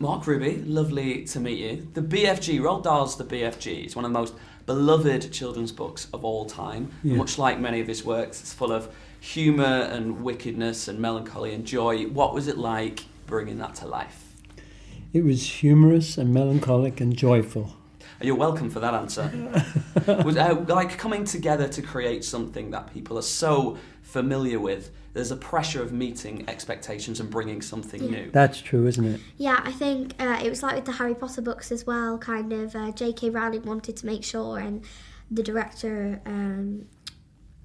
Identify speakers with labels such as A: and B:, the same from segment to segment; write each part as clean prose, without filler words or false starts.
A: Mark, Ruby, lovely to meet you. The BFG, Roald Dahl's The BFG, is one of the most beloved children's books of all time. Yeah. Much like many of his works, it's full of humour and wickedness and melancholy and joy. What was it like bringing that to life?
B: It was humorous and melancholic and joyful.
A: You're welcome for that answer. Was like coming together to create something that people are so familiar with. There's a pressure of meeting expectations and bringing something new.
B: That's true, isn't it?
C: Yeah, I think it was like with the Harry Potter books as well. Kind of J.K. Rowling wanted to make sure, and the director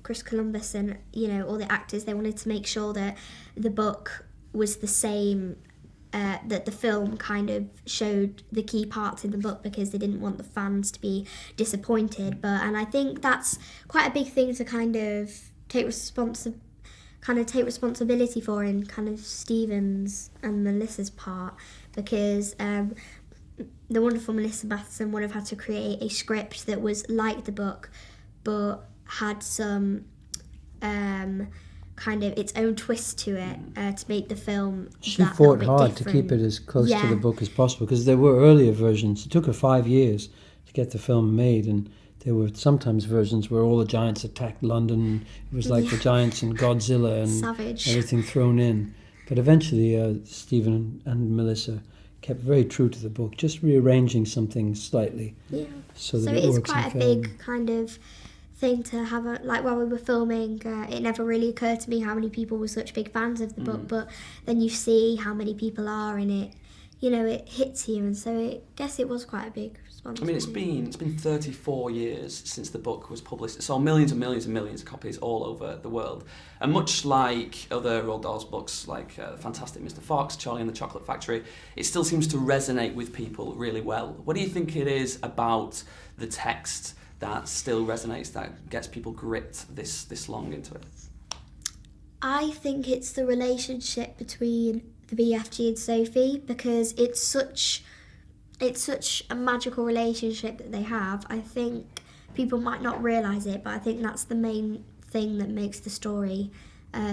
C: Chris Columbus and all the actors, they wanted to make sure that the book was the same. That the film kind of showed the key parts in the book because they didn't want the fans to be disappointed. And I think that's quite a big thing to kind of take responsibility for in kind of Stephen's and Melissa's part, because the wonderful Melissa Matheson would have had to create a script that was like the book but had some kind of its own twist to it to make the film
B: She fought hard to keep it as close to the book as possible, because there were earlier versions. It took her 5 years to get the film made, and there were sometimes versions where all the giants attacked London. It was like the giants and Godzilla and
C: Savage.
B: Everything thrown in. But eventually Stephen and Melissa kept very true to the book, just rearranging some things slightly.
C: Yeah.
B: So that
C: it
B: it
C: is
B: works
C: quite
B: in
C: a
B: film.
C: big kind of thing to have while we were filming, it never really occurred to me how many people were such big fans of the book, but then you see how many people are in it, it hits you, and so I guess it was quite a big responsibility.
A: I mean, it's been 34 years since the book was published. It sold millions and millions and millions of copies all over the world, and much like other Roald Dahl's books, like Fantastic Mr. Fox, Charlie and the Chocolate Factory, it still seems to resonate with people really well. What do you think it is about the text that still resonates, that gets people gripped this long into it?
C: I think it's the relationship between the BFG and Sophie, because it's such a magical relationship that they have. I think people might not realise it, but I think that's the main thing that makes the story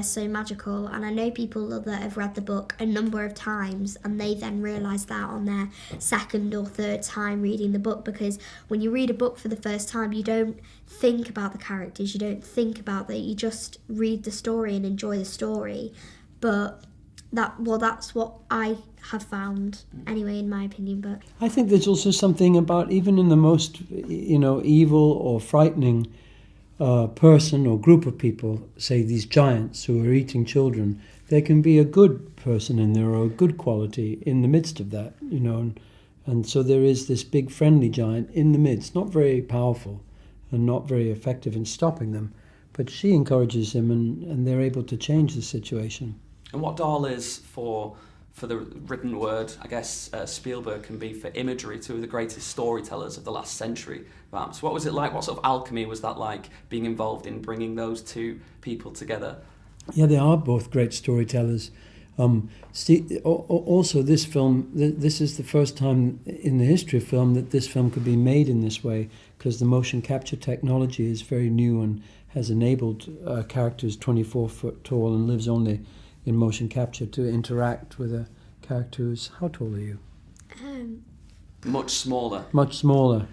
C: so magical. And I know people that have read the book a number of times and they then realise that on their second or third time reading the book, because when you read a book for the first time, you don't think about the characters, you don't think about that, you just read the story and enjoy the story. But that's what I have found anyway, in my opinion. But
B: I think there's also something about, even in the most evil or frightening person or group of people, say these giants who are eating children, there can be a good person in there, or a good quality in the midst of that, and so there is this big friendly giant in the midst, not very powerful and not very effective in stopping them, but she encourages him, and they're able to change the situation.
A: And what Dahl is for the written word, I guess Spielberg can be for imagery, two of the greatest storytellers of the last century, perhaps. What was it like? What sort of alchemy was that like, being involved in bringing those two people together?
B: Yeah, they are both great storytellers. Also, this film, this is the first time in the history of film that this film could be made in this way, because the motion capture technology is very new and has enabled characters 24 foot tall and lives only in motion capture to interact with a character who's, how tall are you?
A: Much smaller.
B: Much smaller.